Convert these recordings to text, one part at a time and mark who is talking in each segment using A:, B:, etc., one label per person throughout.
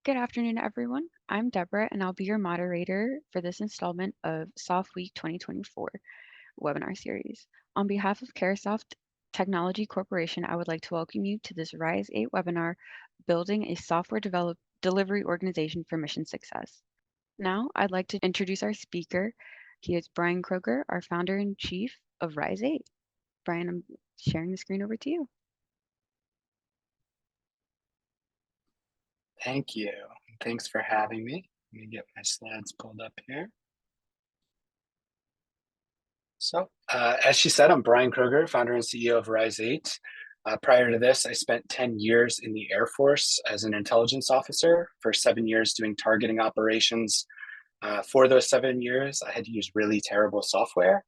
A: Good afternoon, everyone. I'm Deborah, and I'll be your moderator for this installment of Soft Week 2024 webinar series. On behalf of Caresoft Technology Corporation, I would like to welcome you to this Rise 8 webinar, Building a Software Delivery Organization for Mission Success. Now, I'd like to introduce our speaker. He is Bryon Kroger, our founder and chief of Rise 8. Bryon, I'm sharing the screen over to you.
B: Thank you. Thanks for having me. Let me get my slides pulled up here. So, as she said, I'm Bryon Kroger, founder and CEO of Rise8. Prior to this, I spent 10 years in the Air Force as an intelligence officer, for 7 years doing targeting operations. For those 7 years, I had to use really terrible software.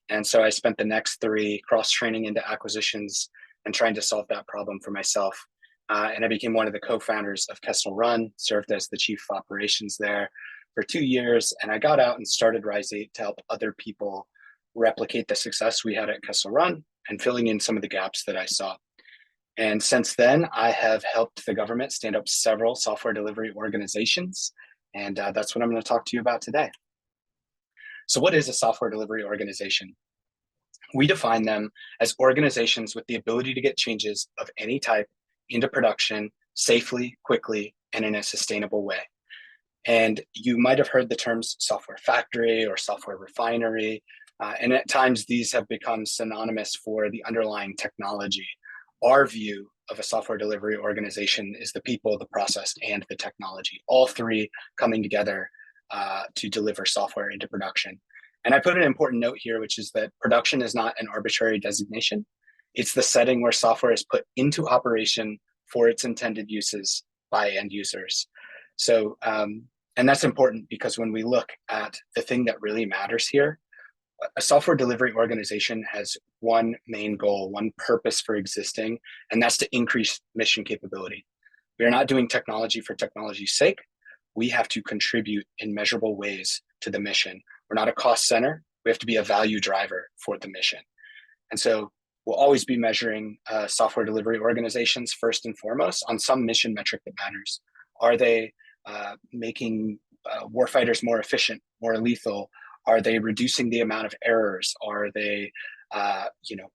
B: And so I spent the next 3 cross-training into acquisitions and trying to solve that problem for myself. And I became one of the co-founders of Kessel Run, served as the chief of operations there for 2 years. And I got out and started Rise8 to help other people replicate the success we had at Kessel Run and filling in some of the gaps that I saw. And since then, I have helped the government stand up several software delivery organizations. And that's what I'm going to talk to you about today. So what is a software delivery organization? We define them as organizations with the ability to get changes of any type into production safely, quickly, and in a sustainable way. And you might have heard the terms software factory or software refinery. And at times, these have become synonymous for the underlying technology. Our view of a software delivery organization is the people, the process, and the technology, all three coming together to deliver software into production. And I put an important note here, which is that production is not an arbitrary designation. It's the setting where software is put into operation for its intended uses by end users. So, and that's important because when we look at the thing that really matters here, a software delivery organization has one main goal, one purpose for existing, and that's to increase mission capability. We are not doing technology for technology's sake. We have to contribute in measurable ways to the mission. We're not a cost center. We have to be a value driver for the mission. And so we'll always be measuring software delivery organizations first and foremost on some mission metric that matters. Are they making warfighters more efficient, more lethal? Are they reducing the amount of errors? Are they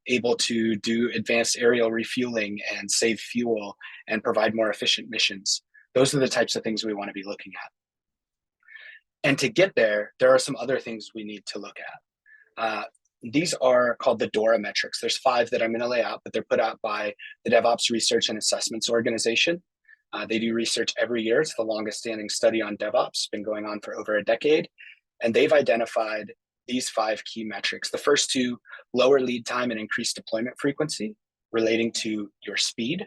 B: able to do advanced aerial refueling and save fuel and provide more efficient missions? Those are the types of things we want to be looking at. And to get there, there are some other things we need to look at. These are called the DORA metrics. There's 5 that I'm going to lay out, but they're put out by the DevOps Research and Assessments Organization. They do research every year. It's the longest standing study on DevOps, been going on for over a decade. And they've identified these 5 key metrics. The first 2, lower lead time and increased deployment frequency, relating to your speed.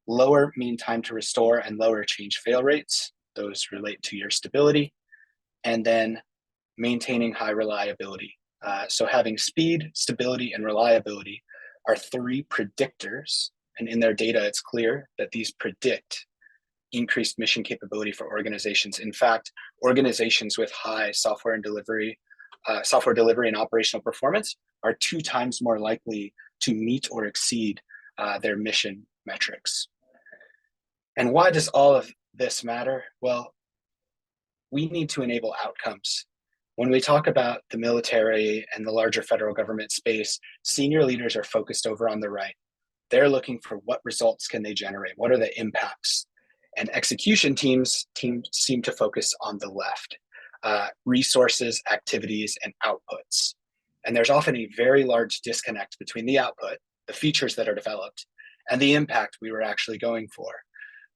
B: Lower mean time to restore and lower change fail rates. Those relate to your stability. And then maintaining high reliability. So having speed, stability, and reliability are 3 predictors. And in their data, it's clear that these predict increased mission capability for organizations. In fact, organizations with high software delivery and operational performance are 2 times more likely to meet or exceed their mission metrics. And why does all of this matter? Well, we need to enable outcomes. When we talk about the military and the larger federal government space, senior leaders are focused over on the right. They're looking for what results can they generate? What are the impacts? And execution teams seem to focus on the left, resources, activities, and outputs. And there's often a very large disconnect between the output, the features that are developed, and the impact we were actually going for.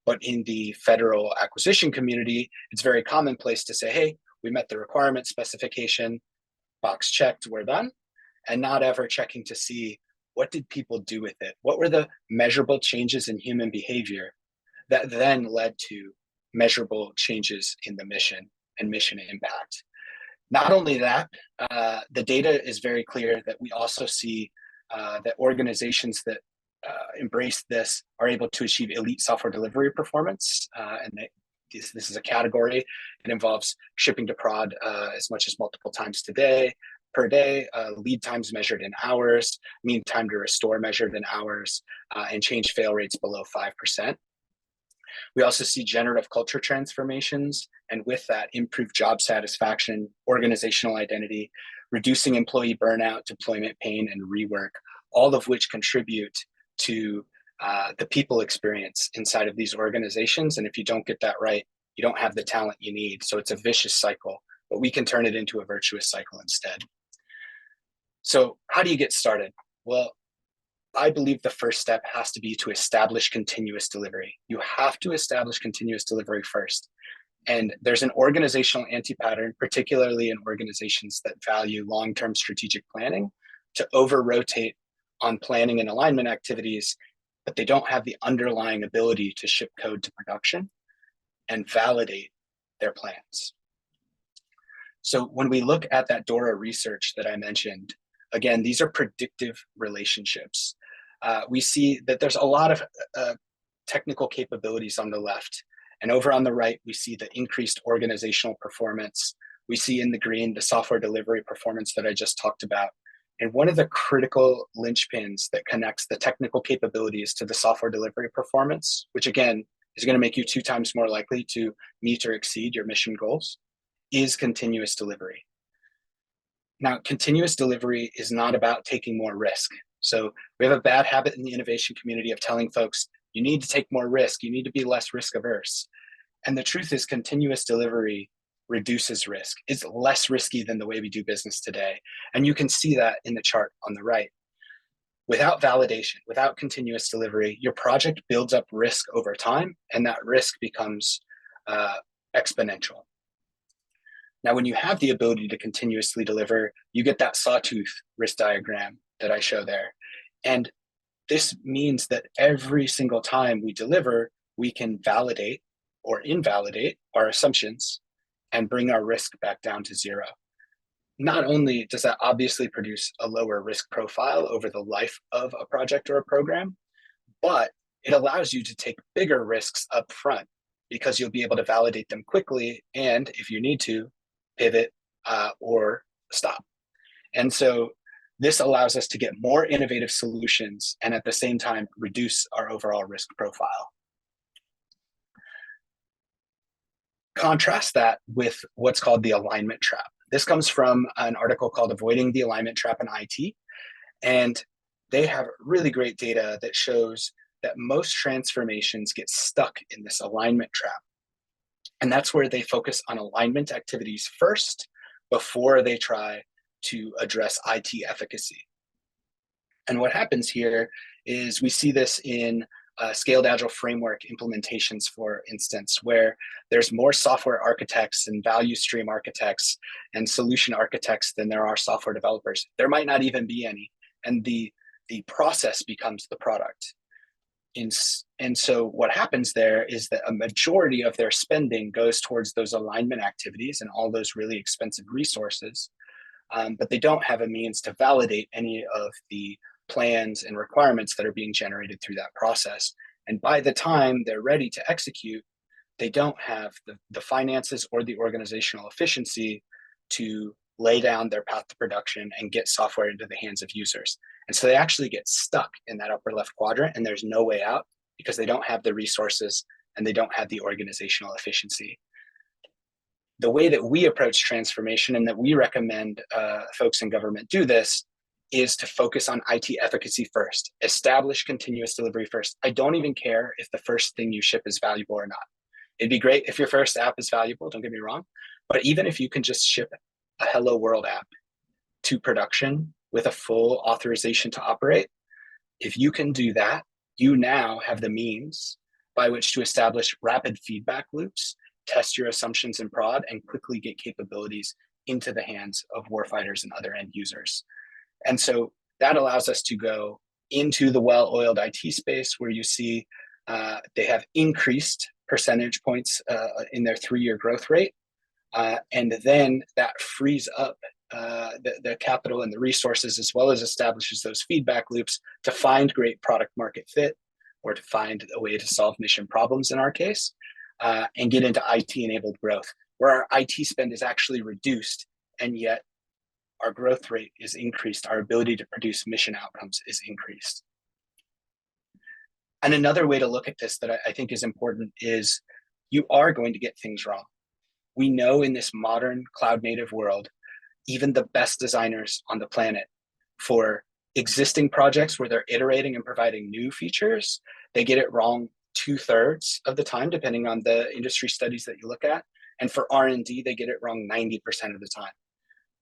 B: But in the federal acquisition community, it's very commonplace to say, hey, we met the requirement specification, box checked, we're done, and not ever checking to see what did people do with it? What were the measurable changes in human behavior that then led to measurable changes in the mission and mission impact? Not only that, the data is very clear that we also see that organizations that embrace this are able to achieve elite software delivery performance. This is a category. It involves shipping to prod as much as multiple times per day, lead times measured in hours, mean time to restore measured in hours, and change fail rates below 5%. We also see generative culture transformations, and with that, improved job satisfaction, organizational identity, reducing employee burnout, deployment pain, and rework, all of which contribute to the people experience inside of these organizations. And if you don't get that right, you don't have the talent you need. So it's a vicious cycle, but we can turn it into a virtuous cycle instead. So how do you get started? Well, I believe the first step has to be to establish continuous delivery. You have to establish continuous delivery first. And there's an organizational anti-pattern, particularly in organizations that value long-term strategic planning, to over-rotate on planning and alignment activities, but they don't have the underlying ability to ship code to production and validate their plans. So when we look at that DORA research that I mentioned, again, these are predictive relationships. We see that there's a lot of technical capabilities on the left. And over on the right, we see the increased organizational performance. We see in the green, the software delivery performance that I just talked about. And one of the critical linchpins that connects the technical capabilities to the software delivery performance, which again, is going to make you 2 times more likely to meet or exceed your mission goals, is continuous delivery. Now, continuous delivery is not about taking more risk. So we have a bad habit in the innovation community of telling folks, you need to take more risk, you need to be less risk averse. And the truth is continuous delivery reduces risk. It's less risky than the way we do business today. And you can see that in the chart on the right. Without validation, without continuous delivery, your project builds up risk over time, and that risk becomes exponential. Now, when you have the ability to continuously deliver, you get that sawtooth risk diagram that I show there. And this means that every single time we deliver, we can validate or invalidate our assumptions and bring our risk back down to 0. Not only does that obviously produce a lower risk profile over the life of a project or a program, but it allows you to take bigger risks up front because you'll be able to validate them quickly and, if you need to, pivot or stop. And so this allows us to get more innovative solutions and at the same time reduce our overall risk profile. Contrast that with what's called the alignment trap. This comes from an article called Avoiding the Alignment Trap in IT. And they have really great data that shows that most transformations get stuck in this alignment trap. And that's where they focus on alignment activities first before they try to address IT efficacy. And what happens here is we see this in scaled agile framework implementations, for instance, where there's more software architects and value stream architects and solution architects than there are software developers. There might not even be any. And the process becomes the product. And so what happens there is that a majority of their spending goes towards those alignment activities and all those really expensive resources, but they don't have a means to validate any of the plans and requirements that are being generated through that process. And by the time they're ready to execute, they don't have the finances or the organizational efficiency to lay down their path to production and get software into the hands of users. And so they actually get stuck in that upper left quadrant and there's no way out because they don't have the resources and they don't have the organizational efficiency. The way that we approach transformation and that we recommend folks in government do this is to focus on IT efficacy first, establish continuous delivery first. I don't even care if the first thing you ship is valuable or not. It'd be great if your first app is valuable, don't get me wrong, but even if you can just ship a Hello World app to production with a full authorization to operate, if you can do that, you now have the means by which to establish rapid feedback loops, test your assumptions in prod, and quickly get capabilities into the hands of warfighters and other end users. And so that allows us to go into the well-oiled IT space where you see they have increased percentage points in their 3-year growth rate. And then that frees up the capital and the resources, as well as establishes those feedback loops to find great product market fit or to find a way to solve mission problems in our case, and get into IT-enabled growth, where our IT spend is actually reduced, and yet our growth rate is increased, our ability to produce mission outcomes is increased. And another way to look at this that I think is important is you are going to get things wrong. We know in this modern cloud native world, even the best designers on the planet for existing projects where they're iterating and providing new features, they get it wrong 2/3 of the time, depending on the industry studies that you look at. And for R&D, they get it wrong 90% of the time.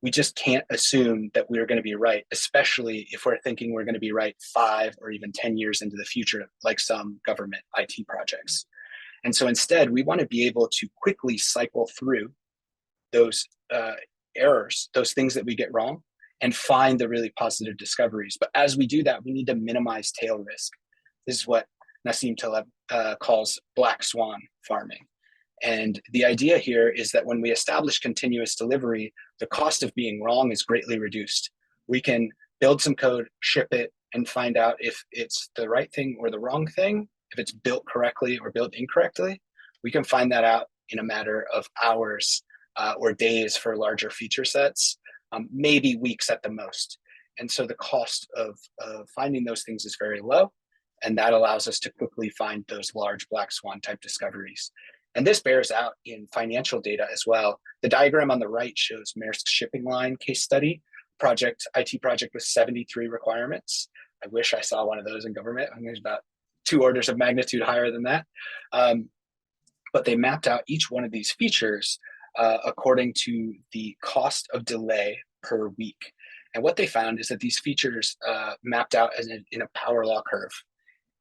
B: We just can't assume that we're going to be right, especially if we're thinking we're going to be right 5 or even 10 years into the future, like some government IT projects. And so instead, we want to be able to quickly cycle through those errors, those things that we get wrong, and find the really positive discoveries. But as we do that, we need to minimize tail risk. This is what Nassim Taleb calls black swan farming. And the idea here is that when we establish continuous delivery, the cost of being wrong is greatly reduced. We can build some code, ship it, and find out if it's the right thing or the wrong thing, if it's built correctly or built incorrectly. We can find that out in a matter of hours or days for larger feature sets, maybe weeks at the most. And so the cost of finding those things is very low. And that allows us to quickly find those large black swan type discoveries. And this bears out in financial data as well. The diagram on the right shows Maersk shipping line case study, IT project with 73 requirements. I wish I saw one of those in government. I think there's about 2 orders of magnitude higher than that. But they mapped out each one of these features according to the cost of delay per week. And what they found is that these features mapped out as in a power law curve.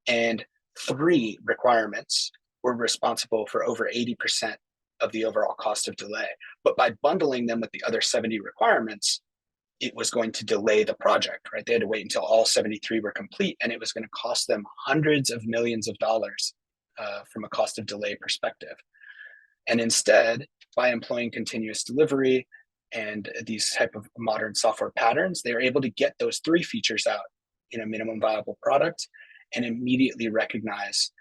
B: And 3 requirements were responsible for over 80% of the overall cost of delay. But by bundling them with the other 70 requirements, it was going to delay the project, right? They had to wait until all 73 were complete, and it was going to cost them hundreds of millions of dollars from a cost of delay perspective. And instead, by employing continuous delivery and these type of modern software patterns, they are able to get those 3 features out in a minimum viable product and immediately recognize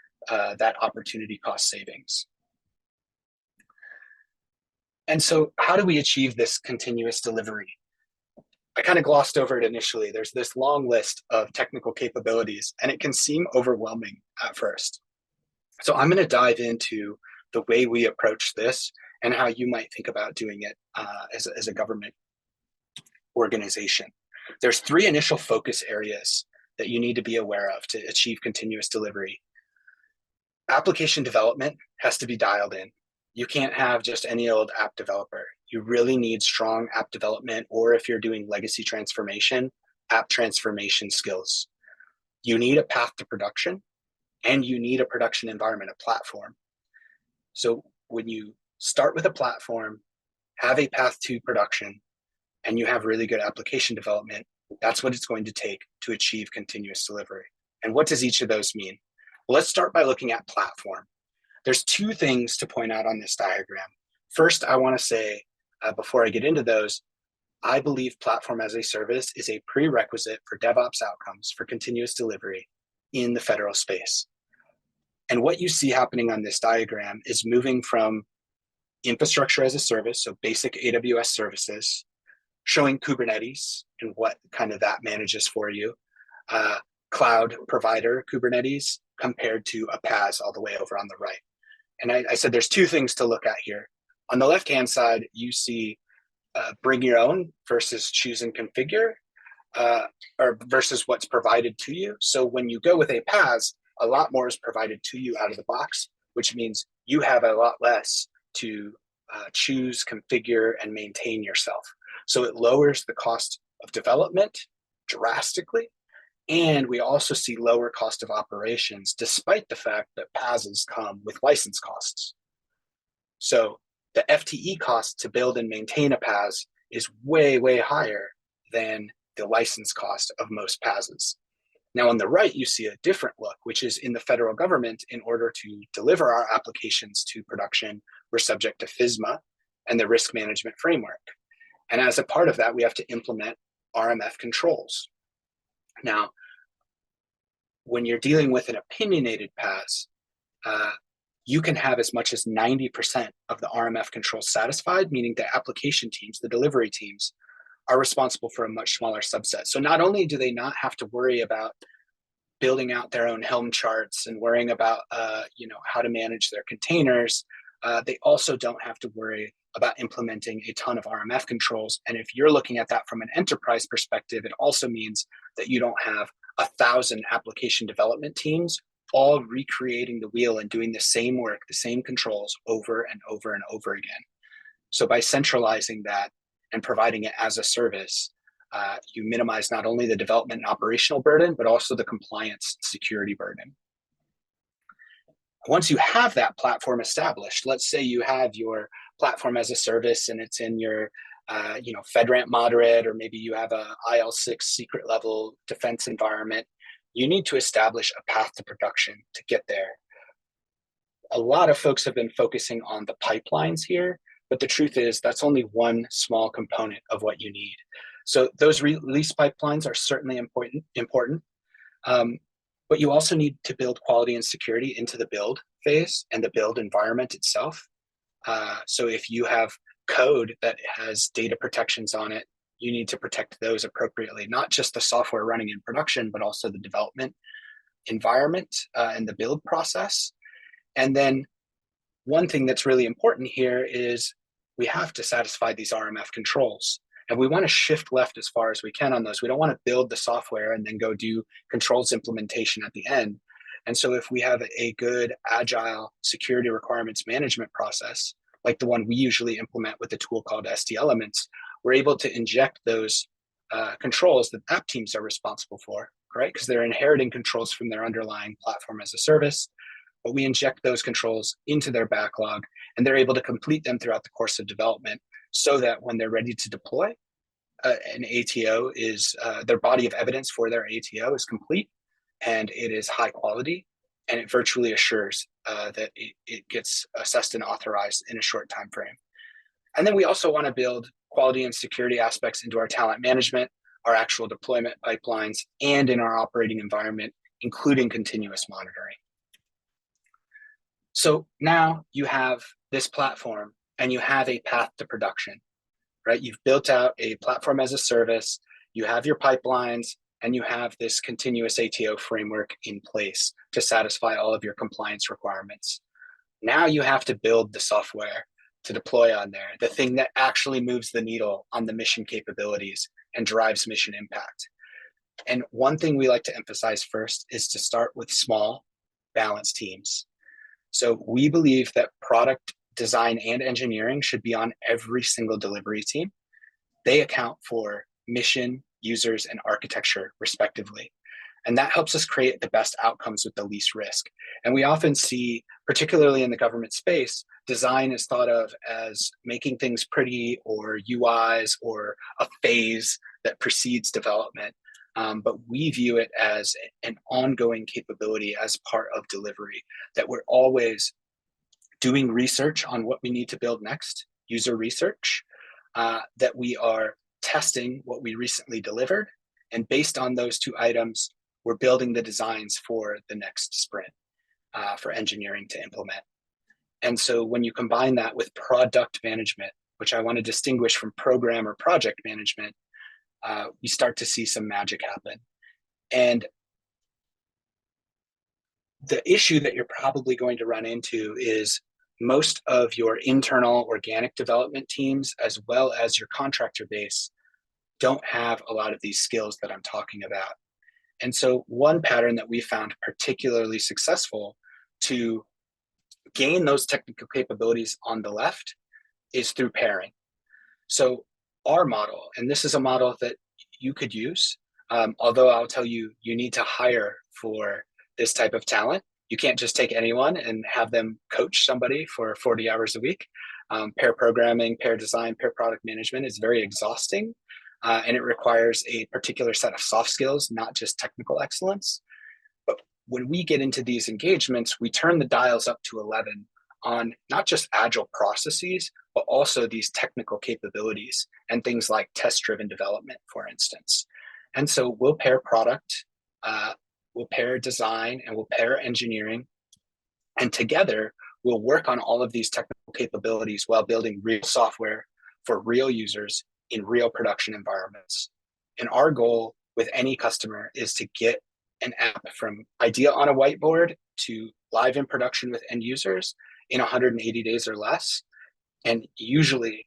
B: that opportunity cost savings. And so how do we achieve this continuous delivery? I kind of glossed over it initially. There's this long list of technical capabilities, and it can seem overwhelming at first. So I'm going to dive into the way we approach this and how you might think about doing it as a government organization. There's 3 initial focus areas that you need to be aware of to achieve continuous delivery. Application development has to be dialed in. You can't have just any old app developer. You really need strong app development, or if you're doing legacy transformation, app transformation skills. You need a path to production, and you need a production environment, a platform. So when you start with a platform, have a path to production, and you have really good application development, that's what it's going to take to achieve continuous delivery. And what does each of those mean? Well, let's start by looking at platform. There's 2 things to point out on this diagram. First, I want to say, before I get into those, I believe platform as a service is a prerequisite for DevOps outcomes for continuous delivery in the federal space. And what you see happening on this diagram is moving from infrastructure as a service, so basic AWS services, showing Kubernetes and what kind of that manages for you, cloud provider Kubernetes compared to a PaaS all the way over on the right. And I said there's 2 things to look at here. On the left-hand side, you see bring your own versus choose and configure, or versus what's provided to you. So when you go with a PaaS, a lot more is provided to you out of the box, which means you have a lot less to choose, configure, and maintain yourself. So it lowers the cost of development drastically. And we also see lower cost of operations, despite the fact that PaaSes come with license costs. So the FTE cost to build and maintain a PaaS is way, way higher than the license cost of most PaaSes. Now on the right, you see a different look, which is in the federal government. In order to deliver our applications to production, we're subject to FISMA and the risk management framework. And as a part of that, we have to implement RMF controls. Now, when you're dealing with an opinionated PaaS, you can have as much as 90% of the RMF controls satisfied, meaning the application teams, the delivery teams, are responsible for a much smaller subset. So not only do they not have to worry about building out their own Helm charts and worrying about how to manage their containers, they also don't have to worry about implementing a ton of RMF controls. And if you're looking at that from an enterprise perspective, it also means that you don't have 1,000 application development teams all recreating the wheel and doing the same work, the same controls over and over and over again. So by centralizing that and providing it as a service, you minimize not only the development and operational burden, but also the compliance and security burden. Once you have that platform established, let's say you have your platform as a service and it's in your FedRAMP moderate, or maybe you have a IL6 secret level defense environment, you need to establish a path to production to get there. A lot of folks have been focusing on the pipelines here, but the truth is that's only one small component of what you need. So those release pipelines are certainly important. But you also need to build quality and security into the build phase and the build environment itself. So if you have code that has data protections on it, you need to protect those appropriately, not just the software running in production, but also the development environment and the build process. And then one thing that's really important here is we have to satisfy these RMF controls. And we want to shift left as far as we can on those. We don't want to build the software and then go do controls implementation at the end. And so if we have a good agile security requirements management process, like the one we usually implement with a tool called SD Elements, we're able to inject those controls that app teams are responsible for, right? Because they're inheriting controls from their underlying platform as a service. But we inject those controls into their backlog, and they're able to complete them throughout the course of development, so that when they're ready to deploy, an ATO is their body of evidence for their ATO is complete, and it is high quality, and it virtually assures that it gets assessed and authorized in a short time frame. And then we also want to build quality and security aspects into our talent management, our actual deployment pipelines, and in our operating environment, including continuous monitoring. So now you have this platform and you have a path to production, right? You've built out a platform as a service, you have your pipelines, and you have this continuous ATO framework in place to satisfy all of your compliance requirements. Now you have to build the software to deploy on there, the thing that actually moves the needle on the mission capabilities and drives mission impact. And one thing we like to emphasize first is to start with small, balanced teams. So we believe that product design and engineering should be on every single delivery team. They account for mission, users, and architecture, respectively. And that helps us create the best outcomes with the least risk. And we often see, particularly in the government space, design is thought of as making things pretty, or UIs, or a phase that precedes development. But we view it as an ongoing capability as part of delivery, that we're always doing research on what we need to build next, user research, that we are testing what we recently delivered. And based on those two items, we're building the designs for the next sprint for engineering to implement. And so when you combine that with product management, which I want to distinguish from program or project management, we start to see some magic happen. And the issue that you're probably going to run into is most of your internal organic development teams, as well as your contractor base, don't have a lot of these skills that I'm talking about. And so one pattern that we found particularly successful to gain those technical capabilities on the left is through pairing. So our model, and this is a model that you could use, although I'll tell you, you need to hire for this type of talent. You can't just take anyone and have them coach somebody for 40 hours a week. Pair programming, pair design, pair product management is very exhausting, and it requires a particular set of soft skills, not just technical excellence. But when we get into these engagements, we turn the dials up to 11 on not just agile processes, but also these technical capabilities and things like test-driven development, for instance. And so we'll pair product, we'll pair design, and we'll pair engineering. And together, we'll work on all of these technical capabilities while building real software for real users in real production environments. And our goal with any customer is to get an app from idea on a whiteboard to live in production with end users in 180 days or less. And usually,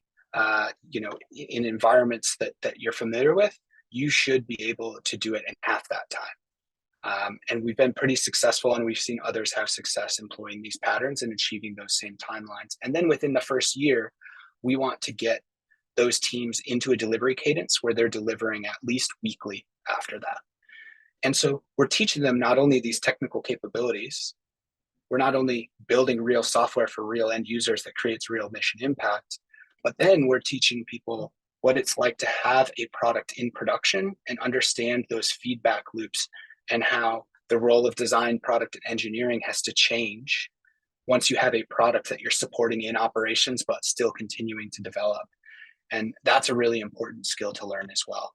B: in environments that you're familiar with, you should be able to do it in half that time. And we've been pretty successful, and we've seen others have success employing these patterns and achieving those same timelines. And then within the first year, we want to get those teams into a delivery cadence where they're delivering at least weekly after that. And so we're teaching them not only these technical capabilities, we're not only building real software for real end users that creates real mission impact, but then we're teaching people what it's like to have a product in production and understand those feedback loops and how the role of design, product, and engineering has to change once you have a product that you're supporting in operations, but still continuing to develop. And that's a really important skill to learn as well.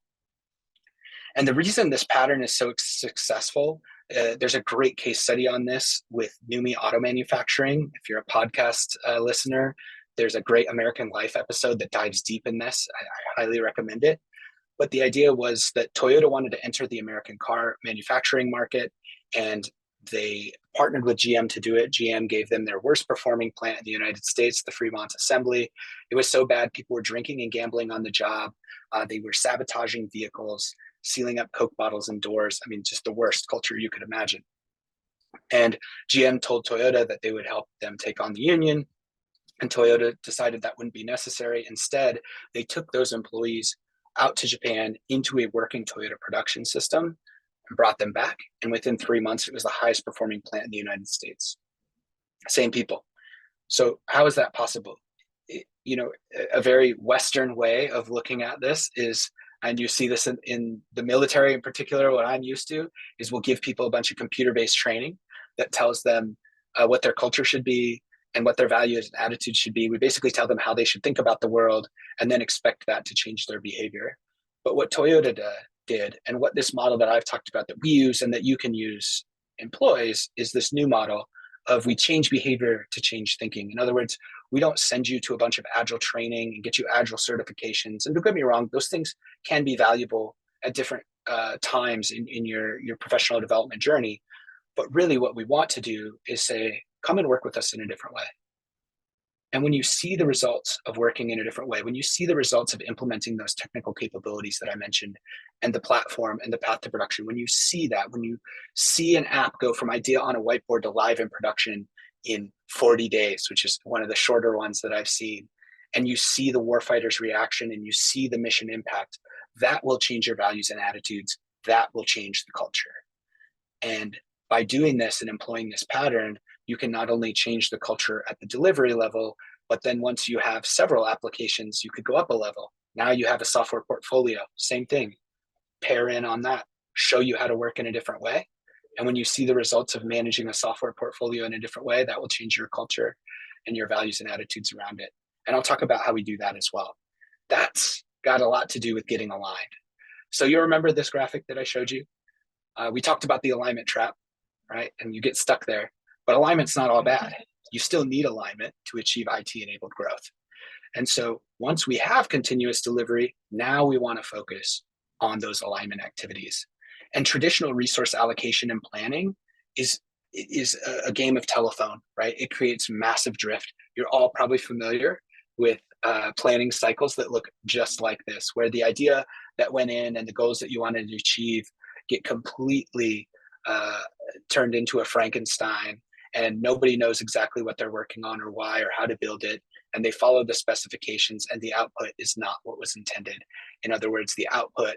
B: And the reason this pattern is so successful, there's a great case study on this with Numi Auto Manufacturing. If you're a podcast listener, there's a great American Life episode that dives deep in this. I highly recommend it. But the idea was that Toyota wanted to enter the American car manufacturing market, and they partnered with GM to do it. GM gave them their worst performing plant in the United States, the Fremont Assembly. It was so bad, people were drinking and gambling on the job. They were sabotaging vehicles, sealing up Coke bottles and doors. I mean, just the worst culture you could imagine. And GM told Toyota that they would help them take on the union, and Toyota decided that wouldn't be necessary. Instead, they took those employees out to Japan into a working Toyota production system and brought them back. And within 3 months, it was the highest performing plant in the United States. Same people. So how is that possible? A very Western way of looking at this is, and you see this in the military in particular, what I'm used to is we'll give people a bunch of computer-based training that tells them what their culture should be and what their values and attitudes should be. We basically tell them how they should think about the world and then expect that to change their behavior. But what Toyota did, and what this model that I've talked about that we use and that you can use employs, is this new model of we change behavior to change thinking. In other words, we don't send you to a bunch of agile training and get you agile certifications. And don't get me wrong, those things can be valuable at different times in your professional development journey. But really what we want to do is say, come and work with us in a different way. And when you see the results of working in a different way, when you see the results of implementing those technical capabilities that I mentioned and the platform and the path to production, when you see that, when you see an app go from idea on a whiteboard to live in production in 40 days, which is one of the shorter ones that I've seen, and you see the warfighter's reaction and you see the mission impact, that will change your values and attitudes. That will change the culture. And by doing this and employing this pattern, you can not only change the culture at the delivery level, but then once you have several applications, you could go up a level. Now you have a software portfolio, same thing, pair in on that, show you how to work in a different way. And when you see the results of managing a software portfolio in a different way, that will change your culture and your values and attitudes around it. And I'll talk about how we do that as well. That's got a lot to do with getting aligned. So you remember this graphic that I showed you? We talked about the alignment trap, right? And you get stuck there. But alignment's not all bad. You still need alignment to achieve IT-enabled growth. And so once we have continuous delivery, now we want to focus on those alignment activities. And traditional resource allocation and planning is a game of telephone, right? It creates massive drift. You're all probably familiar with planning cycles that look just like this, where the idea that went in and the goals that you wanted to achieve get completely turned into a Frankenstein, and nobody knows exactly what they're working on or why or how to build it. And they follow the specifications and the output is not what was intended. In other words, the output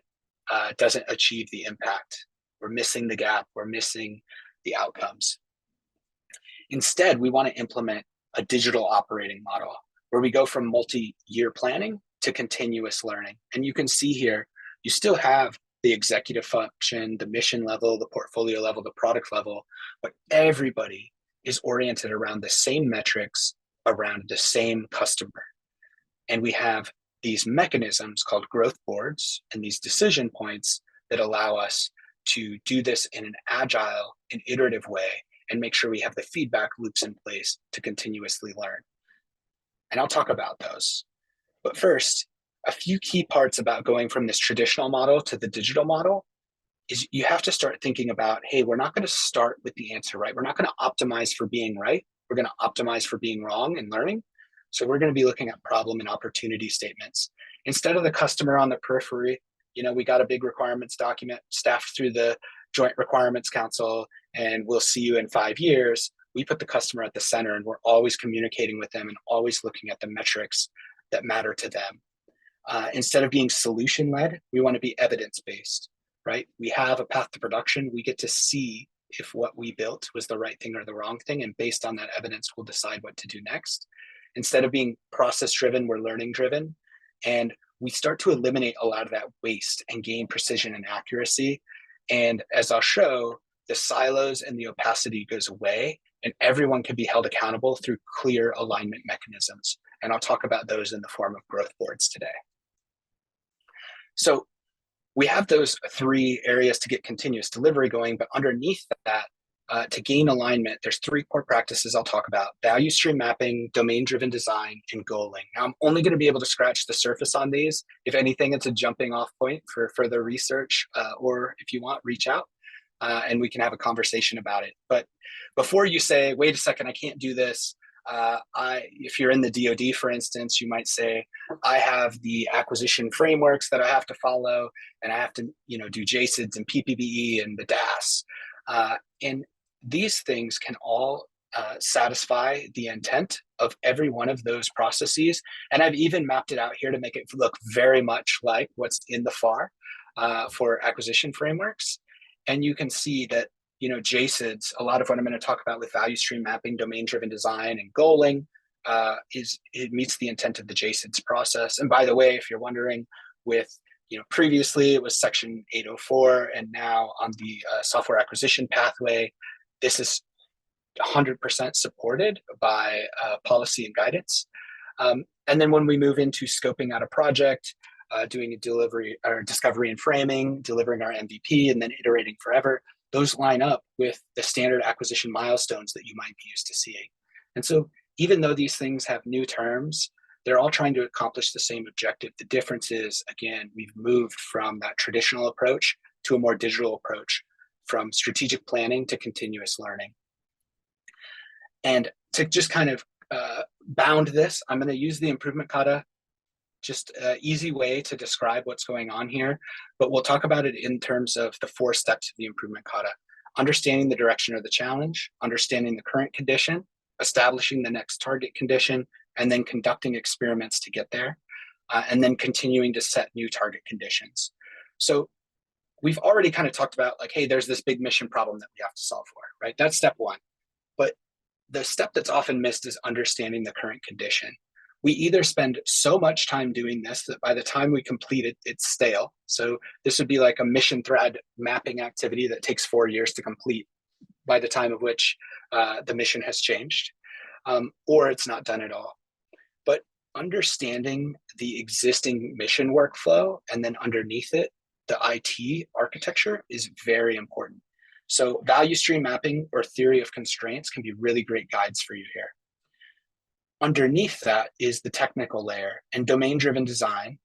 B: doesn't achieve the impact. We're missing the gap. We're missing the outcomes. Instead, we want to implement a digital operating model where we go from multi-year planning to continuous learning. And you can see here, you still have the executive function, the mission level, the portfolio level, the product level, but everybody is oriented around the same metrics, around the same customer. And we have these mechanisms called growth boards and these decision points that allow us to do this in an agile and iterative way and make sure we have the feedback loops in place to continuously learn. And I'll talk about those. But first, a few key parts about going from this traditional model to the digital model is you have to start thinking about, hey, we're not going to start with the answer, right? We're not going to optimize for being right. We're going to optimize for being wrong and learning. So we're going to be looking at problem and opportunity statements. Instead of the customer on the periphery, we got a big requirements document staffed through the Joint Requirements Council, and we'll see you in 5 years. We put the customer at the center, and we're always communicating with them and always looking at the metrics that matter to them. Instead of being solution-led, we want to be evidence-based, right? We have a path to production. We get to see if what we built was the right thing or the wrong thing. And based on that evidence, we'll decide what to do next. Instead of being process-driven, we're learning-driven. And we start to eliminate a lot of that waste and gain precision and accuracy. And as I'll show, the silos and the opacity goes away, and everyone can be held accountable through clear alignment mechanisms. And I'll talk about those in the form of growth boards today. So we have those 3 areas to get continuous delivery going, but underneath that, to gain alignment, there's 3 core practices I'll talk about: value stream mapping, domain-driven design, and goaling. Now, I'm only going to be able to scratch the surface on these. If anything, it's a jumping off point for further research, or if you want, reach out, and we can have a conversation about it. But before you say, wait a second, I can't do this, if you're in the DoD, for instance, you might say, I have the acquisition frameworks that I have to follow, and I have to, do JSIDs and PPBE and the DAS. And these things can all satisfy the intent of every one of those processes. And I've even mapped it out here to make it look very much like what's in the FAR for acquisition frameworks. And you can see that JSIDs, a lot of what I'm going to talk about with value stream mapping, domain-driven design, and goaling, it meets the intent of the JSIDs process. And by the way, if you're wondering, with previously it was Section 804, and now on the software acquisition pathway, this is 100% supported by policy and guidance. And then when we move into scoping out a project, doing a delivery or discovery and framing, delivering our MVP, and then iterating forever, those line up with the standard acquisition milestones that you might be used to seeing. And so even though these things have new terms, they're all trying to accomplish the same objective. The difference is, again, we've moved from that traditional approach to a more digital approach, from strategic planning to continuous learning. And to just kind of bound this, I'm going to use the improvement kata, just an easy way to describe what's going on here, but we'll talk about it in terms of the 4 steps of the improvement kata: understanding the direction of the challenge, understanding the current condition, establishing the next target condition, and then conducting experiments to get there, and then continuing to set new target conditions. So we've already kind of talked about, like, hey, there's this big mission problem that we have to solve for, right? That's step 1. But the step that's often missed is understanding the current condition. We either spend so much time doing this that by the time we complete it, it's stale. So this would be like a mission thread mapping activity that takes 4 years to complete, by the time of which the mission has changed, or it's not done at all. But understanding the existing mission workflow and then underneath it, the IT architecture is very important. So value stream mapping or theory of constraints can be really great guides for you here. Underneath that is the technical layer and domain-driven design,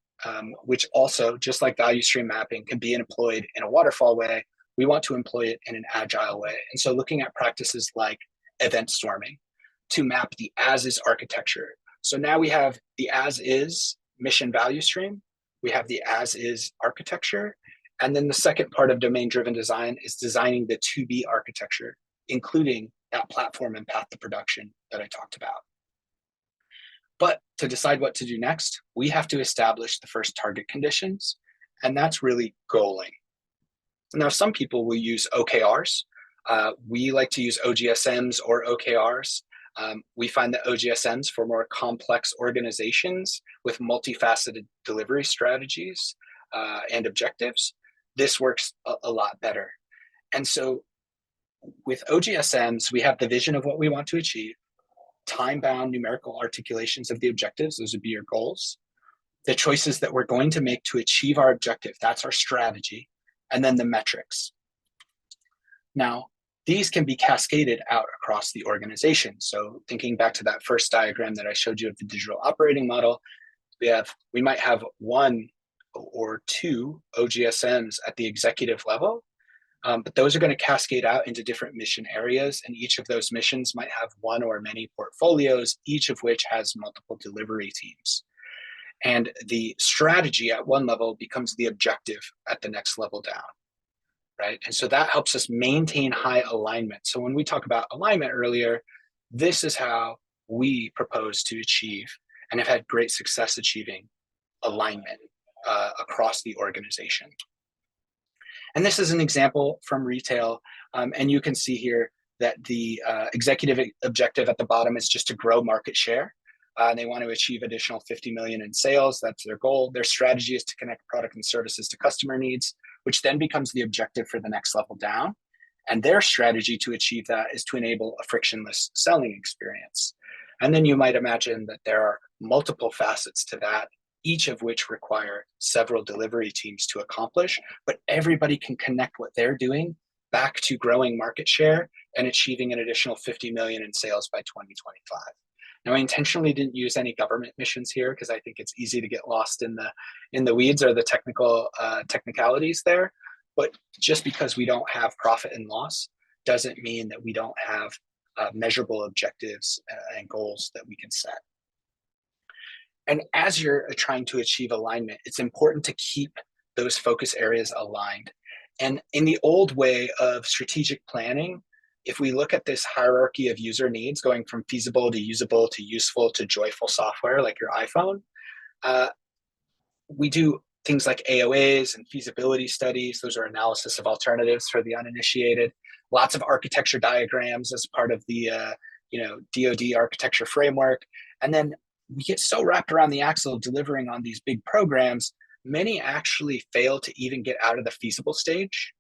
B: which also, just like value stream mapping, can be employed in a waterfall way. We want to employ it in an agile way. And so looking at practices like event storming to map the as-is architecture. So now we have the as-is mission value stream, we have the as-is architecture, and then the second part of domain-driven design is designing the to-be architecture, including that platform and path to production that I talked about. But to decide what to do next, we have to establish the first target conditions, and that's really goaling. Now, some people will use OKRs. We like to use OGSMs or OKRs. We find that OGSMs, for more complex organizations with multifaceted delivery strategies and objectives, this works a lot better. And so with OGSMs, we have the vision of what we want to achieve, time-bound numerical articulations of the objectives, those would be your goals, the choices that we're going to make to achieve our objective, that's our strategy, and then the metrics. Now, these can be cascaded out across the organization. So thinking back to that first diagram that I showed you of the digital operating model, we might have 1 or 2 OGSMs at the executive level, But those are going to cascade out into different mission areas, and each of those missions might have one or many portfolios, each of which has multiple delivery teams. And the strategy at one level becomes the objective at the next level down, right? And so that helps us maintain high alignment. So when we talk about alignment earlier, this is how we propose to achieve and have had great success achieving alignment across the organization. And this is an example from retail. And you can see here that the executive objective at the bottom is just to grow market share. They want to achieve additional 50 million in sales. That's their goal. Their strategy is to connect product and services to customer needs, which then becomes the objective for the next level down. And their strategy to achieve that is to enable a frictionless selling experience. And then you might imagine that there are multiple facets to that, each of which require several delivery teams to accomplish, but everybody can connect what they're doing back to growing market share and achieving an additional 50 million in sales by 2025. Now, I intentionally didn't use any government missions here because I think it's easy to get lost in the weeds or the technicalities there. But just because we don't have profit and loss doesn't mean that we don't have measurable objectives and goals that we can set. And as you're trying to achieve alignment, it's important to keep those focus areas aligned. And in the old way of strategic planning, if we look at this hierarchy of user needs, going from feasible to usable to useful to joyful software like your iPhone, we do things like AOAs and feasibility studies. Those are analysis of alternatives for the uninitiated. Lots of architecture diagrams as part of the DoD architecture framework. And then we get so wrapped around the axle delivering on these big programs, many actually fail to even get out of the feasible stage.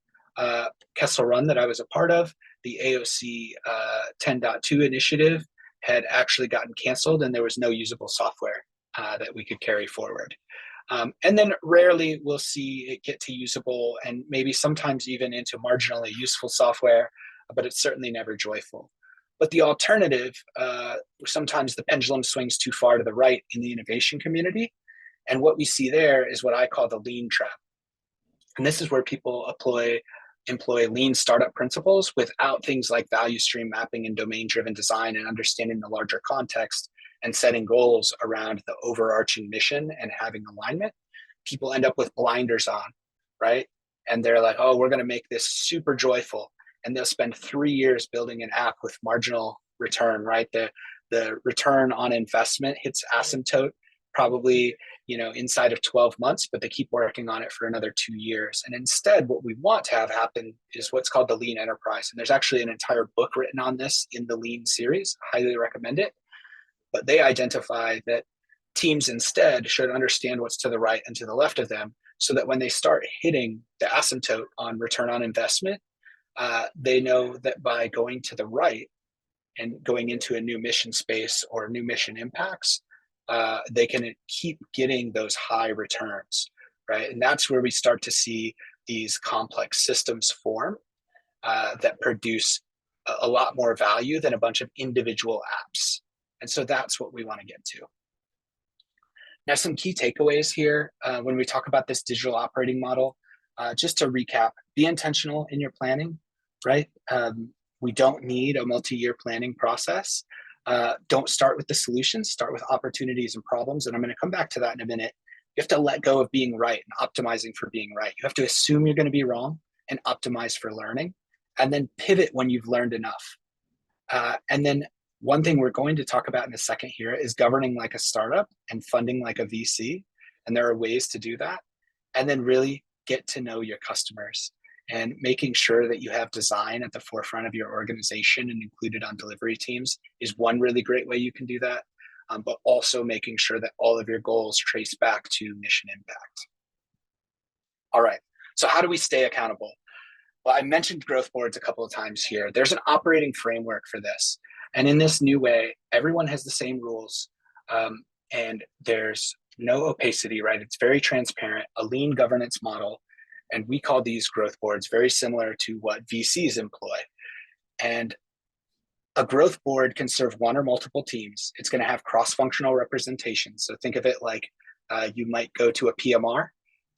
B: Kessel Run that I was a part of, the AOC 10.2 initiative had actually gotten canceled and there was no usable software that we could carry forward. And then rarely we'll see it get to usable and maybe sometimes even into marginally useful software, but it's certainly never joyful. But the alternative, sometimes the pendulum swings too far to the right in the innovation community. And what we see there is what I call the lean trap. And this is where people employ lean startup principles without things like value stream mapping and domain-driven design and understanding the larger context and setting goals around the overarching mission and having alignment. People end up with blinders on, right? And they're like, oh, we're going to make this super joyful. And they'll spend 3 years building an app with marginal return, right? The return on investment hits asymptote probably inside of 12 months, but they keep working on it for another 2 years. And instead, what we want to have happen is what's called the lean enterprise. And there's actually an entire book written on this in the lean series. I highly recommend it. But they identify that teams instead should understand what's to the right and to the left of them so that when they start hitting the asymptote on return on investment, they know that by going to the right and going into a new mission space or new mission impacts, they can keep getting those high returns, right? And that's where we start to see these complex systems form that produce a lot more value than a bunch of individual apps. And so that's what we want to get to. Now, some key takeaways here when we talk about this digital operating model, just to recap, be intentional in your planning, right? We don't need a multi-year planning process. Don't start with the solutions, start with opportunities and problems. And I'm going to come back to that in a minute. You have to let go of being right and optimizing for being right. You have to assume you're going to be wrong and optimize for learning, and then pivot when you've learned enough. And then one thing we're going to talk about in a second here is governing like a startup and funding like a VC. And there are ways to do that. And then really get to know your customers and making sure that you have design at the forefront of your organization and included on delivery teams is one really great way you can do that. But also making sure that all of your goals trace back to mission impact. All right, so how do we stay accountable? Well, I mentioned growth boards a couple of times here. There's an operating framework for this. And in this new way, everyone has the same rules and there's no opacity, right? It's very transparent, a lean governance model. And we call these growth boards very similar to what VCs employ. And a growth board can serve one or multiple teams. It's going to have cross-functional representation. So think of it like you might go to a PMR,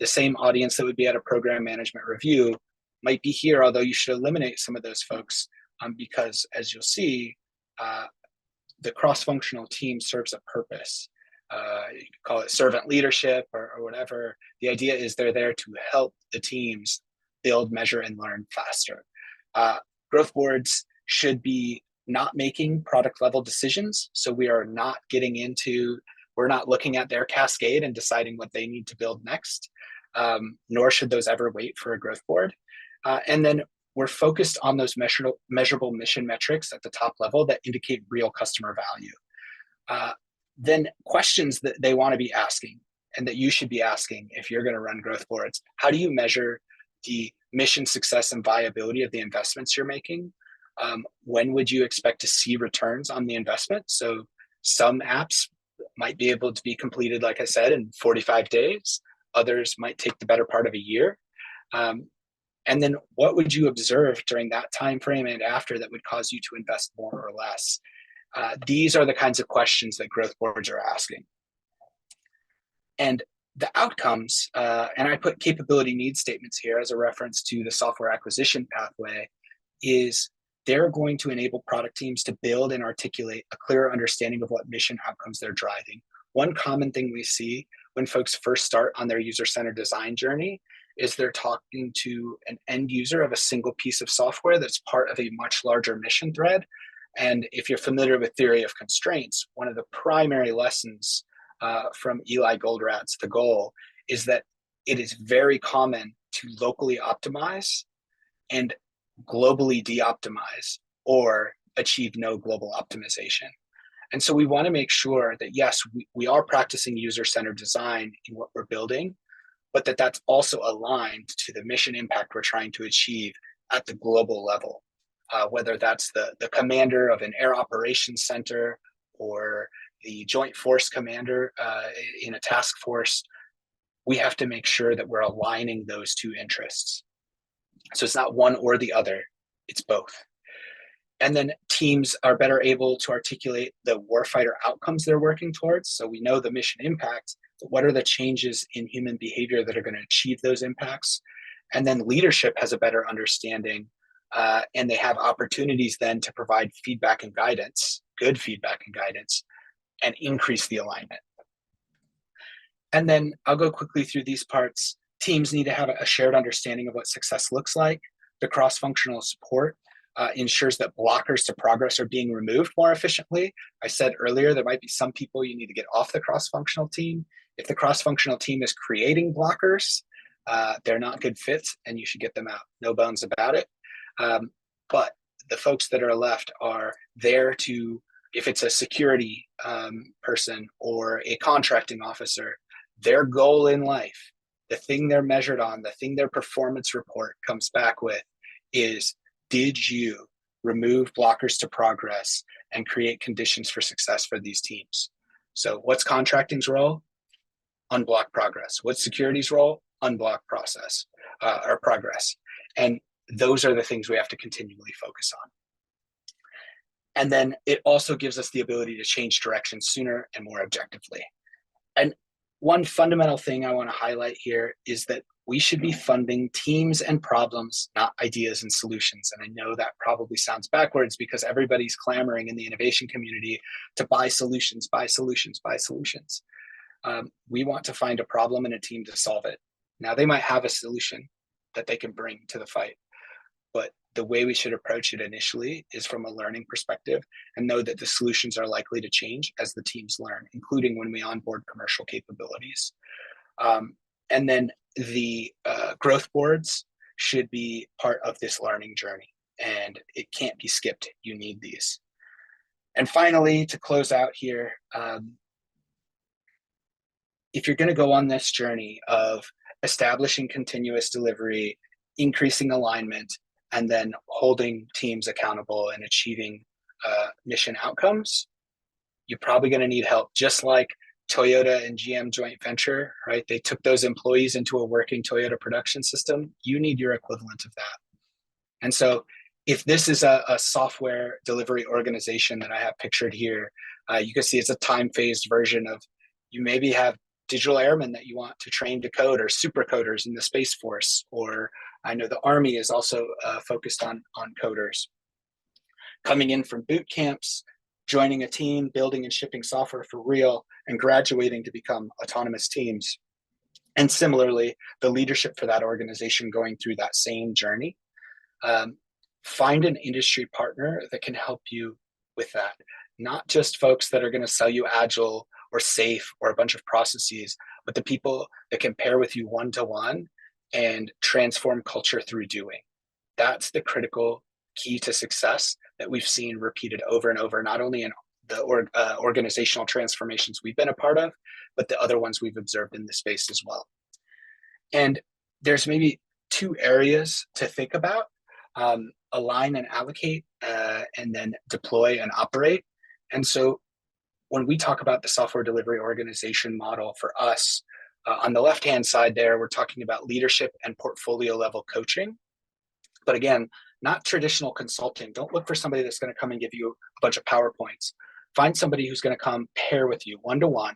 B: the same audience that would be at a program management review might be here, although you should eliminate some of those folks because, as you'll see, the cross-functional team serves a purpose. You could call it servant leadership or whatever. The idea is they're there to help the teams build, measure, and learn faster. Growth boards should be not making product level decisions. So we're not looking at their cascade and deciding what they need to build next, nor should those ever wait for a growth board. And then we're focused on those measurable mission metrics at the top level that indicate real customer value. Then questions that they want to be asking and that you should be asking if you're going to run growth boards. How do you measure the mission success and viability of the investments you're making? When would you expect to see returns on the investment? So some apps might be able to be completed, like I said, in 45 days. Others might take the better part of a year. And then what would you observe during that time frame and after that would cause you to invest more or less? These are the kinds of questions that growth boards are asking. And the outcomes, and I put capability needs statements here as a reference to the software acquisition pathway, is they're going to enable product teams to build and articulate a clearer understanding of what mission outcomes they're driving. One common thing we see when folks first start on their user-centered design journey is they're talking to an end user of a single piece of software that's part of a much larger mission thread. And if you're familiar with theory of constraints, one of the primary lessons from Eli Goldratt's The Goal is that it is very common to locally optimize and globally de-optimize or achieve no global optimization. And so we want to make sure that, yes, we are practicing user-centered design in what we're building, but that's also aligned to the mission impact we're trying to achieve at the global level, whether that's the commander of an air operations center or the joint force commander in a task force. We have to make sure that we're aligning those two interests. So it's not one or the other, it's both. And then teams are better able to articulate the warfighter outcomes they're working towards. So we know the mission impact, but what are the changes in human behavior that are going to achieve those impacts? And then leadership has a better understanding, and they have opportunities then to provide feedback and guidance, good feedback and guidance, and increase the alignment. And then I'll go quickly through these parts. Teams need to have a shared understanding of what success looks like. The cross-functional support ensures that blockers to progress are being removed more efficiently. I said earlier, there might be some people you need to get off the cross-functional team. If the cross-functional team is creating blockers, they're not good fits and you should get them out. No bones about it. But the folks that are left are there to, if it's a security person or a contracting officer, their goal in life, the thing they're measured on, the thing their performance report comes back with is, did you remove blockers to progress and create conditions for success for these teams? So what's contracting's role? Unblock progress. What's security's role? Unblock process or progress. And those are the things we have to continually focus on. And then it also gives us the ability to change direction sooner and more objectively. And one fundamental thing I want to highlight here is that we should be funding teams and problems, not ideas and solutions. And I know that probably sounds backwards because everybody's clamoring in the innovation community to buy solutions, buy solutions, buy solutions. We want to find a problem in a team to solve it. Now, they might have a solution that they can bring to the fight, but the way we should approach it initially is from a learning perspective and know that the solutions are likely to change as the teams learn, including when we onboard commercial capabilities. And then the growth boards should be part of this learning journey, and it can't be skipped. You need these. And finally, to close out here, if you're going to go on this journey of establishing continuous delivery, increasing alignment, and then holding teams accountable and achieving mission outcomes, you're probably going to need help. Just like Toyota and GM joint venture, right? They took those employees into a working Toyota production system. You need your equivalent of that. And so if this is a software delivery organization that I have pictured here, you can see it's a time-phased version of, you maybe have digital airmen that you want to train to code, or super coders in the Space Force, or I know the Army is also focused on coders. Coming in from boot camps, joining a team, building and shipping software for real, and graduating to become autonomous teams. And similarly, the leadership for that organization going through that same journey. Find an industry partner that can help you with that. Not just folks that are going to sell you agile or safe or a bunch of processes, but the people that can pair with you one-to-one and transform culture through doing. That's the critical key to success that we've seen repeated over and over, not only in the organizational transformations we've been a part of, but the other ones we've observed in the space as well. And there's maybe two areas to think about: align and allocate, and then deploy and operate. And so when we talk about the software delivery organization model for us, on the left-hand side there, we're talking about leadership and portfolio level coaching. But again, not traditional consulting. Don't look for somebody that's going to come and give you a bunch of PowerPoints. Find somebody who's going to come pair with you one-to-one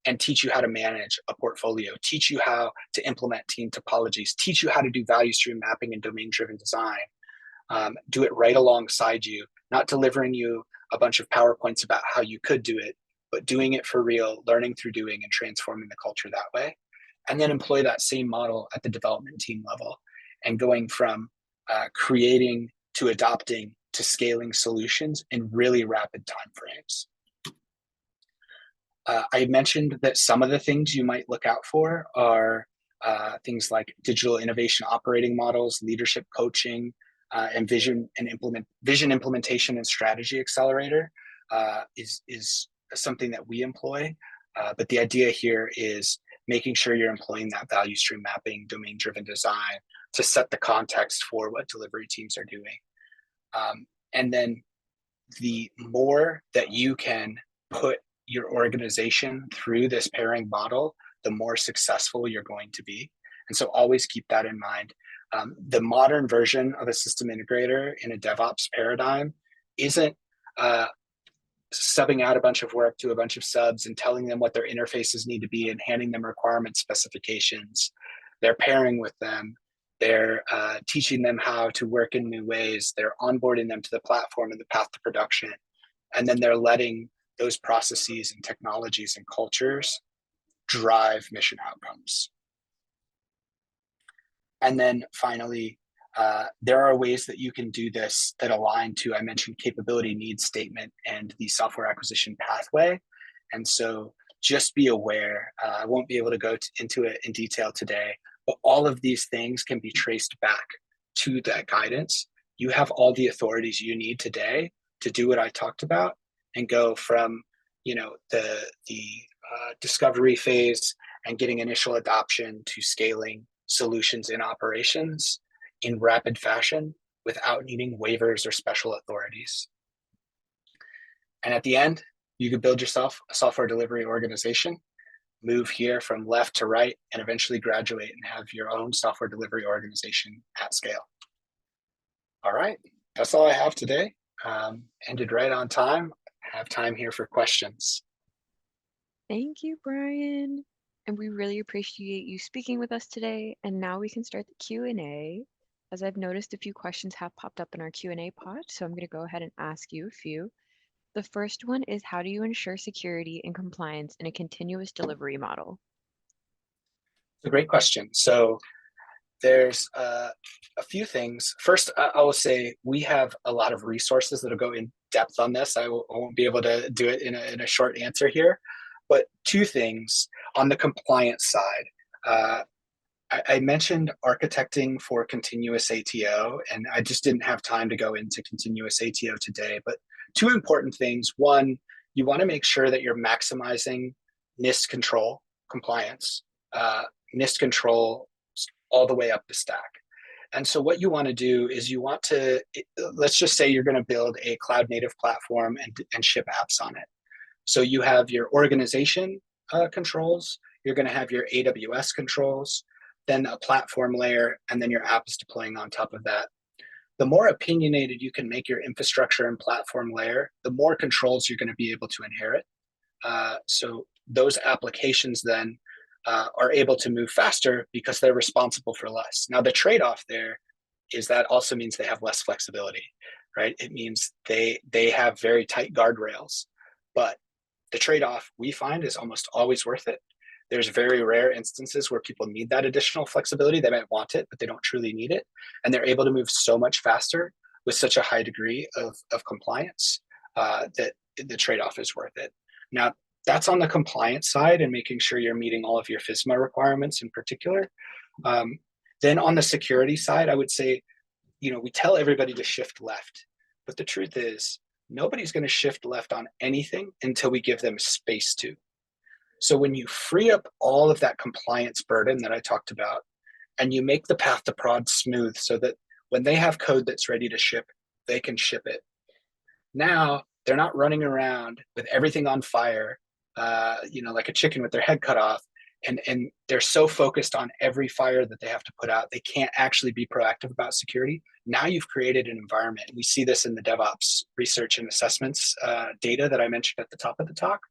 B: and teach you how to manage a portfolio, teach you how to implement team topologies, teach you how to do value stream mapping and domain-driven design. Do it right alongside you, not delivering you a bunch of PowerPoints about how you could do it, but doing it for real, learning through doing and transforming the culture that way. And then employ that same model at the development team level and going from creating to adopting to scaling solutions in really rapid timeframes. I mentioned that some of the things you might look out for are things like digital innovation operating models, leadership coaching, and vision implementation and strategy accelerator is something that we employ. But the idea here is making sure you're employing that value stream mapping, domain-driven design to set the context for what delivery teams are doing. And then the more that you can put your organization through this pairing model, the more successful you're going to be. And so always keep that in mind. The modern version of a system integrator in a DevOps paradigm isn't subbing out a bunch of work to a bunch of subs and telling them what their interfaces need to be and handing them requirement specifications. They're pairing with them. They're teaching them how to work in new ways. They're onboarding them to the platform and the path to production. And then they're letting those processes and technologies and cultures drive mission outcomes. And then finally, there are ways that you can do this that align to, I mentioned, capability needs statement and the software acquisition pathway. And so just be aware, I won't be able to go into it in detail today, but all of these things can be traced back to that guidance. You have all the authorities you need today to do what I talked about and go from, the discovery phase and getting initial adoption to scaling solutions in operations in rapid fashion without needing waivers or special authorities. And at the end, you could build yourself a software delivery organization, move here from left to right, and eventually graduate and have your own software delivery organization at scale. All right, that's all I have today. Ended right on time. Have time here for questions.
A: Thank you, Bryon. And we really appreciate you speaking with us today. And now we can start the Q&A. As I've noticed, a few questions have popped up in our Q&A pod, so I'm going to go ahead and ask you a few. The first one is, how do you ensure security and compliance in a continuous delivery model?
B: It's a great question. So there's a few things. First, I will say we have a lot of resources that'll go in depth on this. I won't be able to do it in a short answer here. But two things on the compliance side. I mentioned architecting for continuous ATO, and I just didn't have time to go into continuous ATO today. But two important things. One, you want to make sure that you're maximizing NIST control compliance, NIST control all the way up the stack. And so what you want to do is you want to, let's just say you're going to build a cloud native platform and ship apps on it. So you have your organization controls, you're going to have your AWS controls, then a platform layer, and then your app is deploying on top of that. The more opinionated you can make your infrastructure and platform layer, the more controls you're going to be able to inherit. So those applications then are able to move faster because they're responsible for less. Now, the trade-off there is that also means they have less flexibility, right? It means they have very tight guardrails, but the trade-off we find is almost always worth it. There's very rare instances where people need that additional flexibility. They might want it, but they don't truly need it. And they're able to move so much faster with such a high degree of compliance that the trade-off is worth it. Now, that's on the compliance side and making sure you're meeting all of your FISMA requirements in particular. Um, then on the security side, I would say, we tell everybody to shift left, but the truth is nobody's going to shift left on anything until we give them space to. So when you free up all of that compliance burden that I talked about, and you make the path to prod smooth so that when they have code that's ready to ship, they can ship it. Now they're not running around with everything on fire, like a chicken with their head cut off. And they're so focused on every fire that they have to put out, they can't actually be proactive about security. Now you've created an environment. We see this in the DevOps research and assessments data that I mentioned at the top of the talk.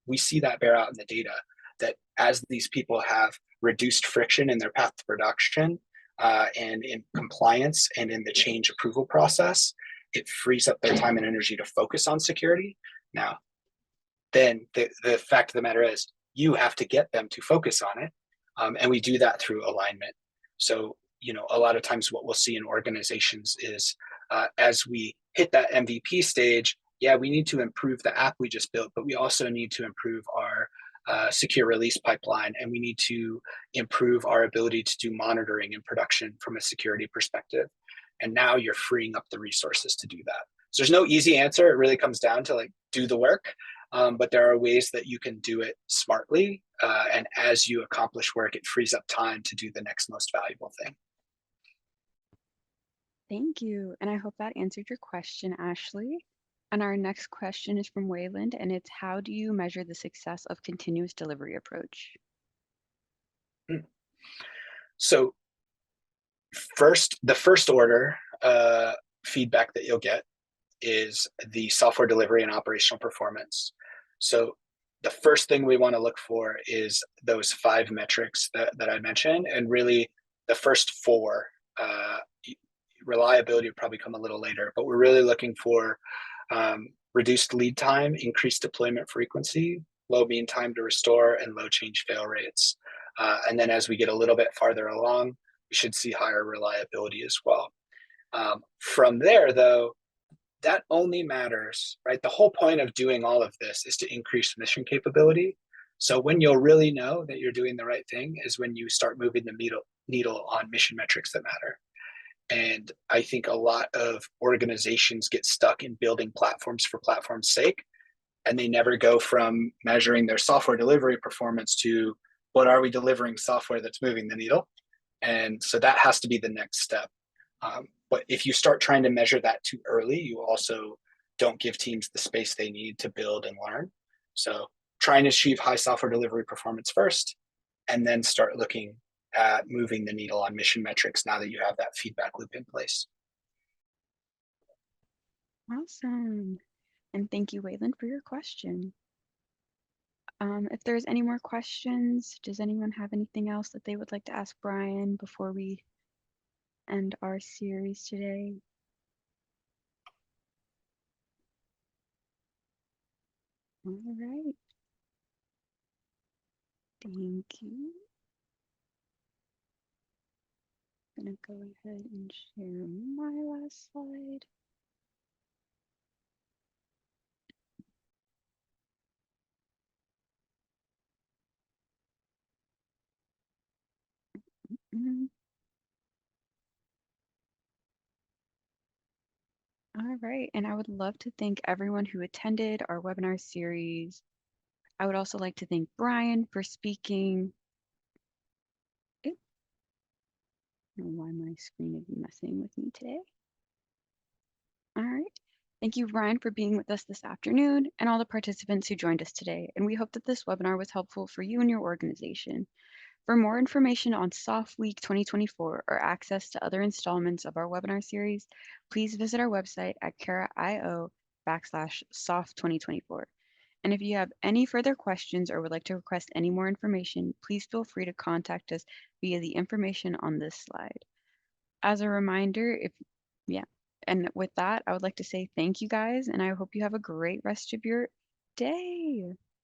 B: We see that bear out in the data that as these people have reduced friction in their path to production and in compliance and in the change approval process, it frees up their time and energy to focus on security. Now, then the fact of the matter is you have to get them to focus on it. And we do that through alignment. So, a lot of times what we'll see in organizations is as we hit that MVP stage, yeah, we need to improve the app we just built, but we also need to improve our secure release pipeline, and we need to improve our ability to do monitoring in production from a security perspective. And now you're freeing up the resources to do that. So there's no easy answer. It really comes down to do the work. But there are ways that you can do it smartly. And as you accomplish work, it frees up time to do the next most valuable thing.
A: Thank you. And I hope that answered your question, Ashley. And our next question is from Wayland, and it's how do you measure the success of continuous delivery approach?
B: So the first order feedback that you'll get is the software delivery and operational performance. So the first thing we want to look for is those 5 metrics that I mentioned, and really the first 4. Reliability would probably come a little later, but we're really looking for reduced lead time, increased deployment frequency, low mean time to restore, and low change fail rates. And then as we get a little bit farther along, we should see higher reliability as well. From there, though, that only matters, right? The whole point of doing all of this is to increase mission capability. So when you'll really know that you're doing the right thing is when you start moving the needle on mission metrics that matter. And I think a lot of organizations get stuck in building platforms for platform's sake, and they never go from measuring their software delivery performance to what are we delivering software that's moving the needle? And so that has to be the next step. But if you start trying to measure that too early, you also don't give teams the space they need to build and learn. So trying to achieve high software delivery performance first, and then start looking at moving the needle on mission metrics now that you have that feedback loop in place.
A: Awesome. And thank you, Wayland, for your question. If there's any more questions, does anyone have anything else that they would like to ask Bryon before we end our series today? All right. Thank you. I'm gonna go ahead and share my last slide. Mm. All right, and I would love to thank everyone who attended our webinar series. I would also like to thank Bryon for speaking. Oops, I don't know why my screen is messing with me today. All right. Thank you, Bryon, for being with us this afternoon and all the participants who joined us today. And we hope that this webinar was helpful for you and your organization. For more information on Soft Week 2024 or access to other installments of our webinar series, please visit our website at kara.io/soft2024. And if you have any further questions or would like to request any more information, please feel free to contact us via the information on this slide. As a reminder, yeah, and with that, I would like to say thank you guys, and I hope you have a great rest of your day.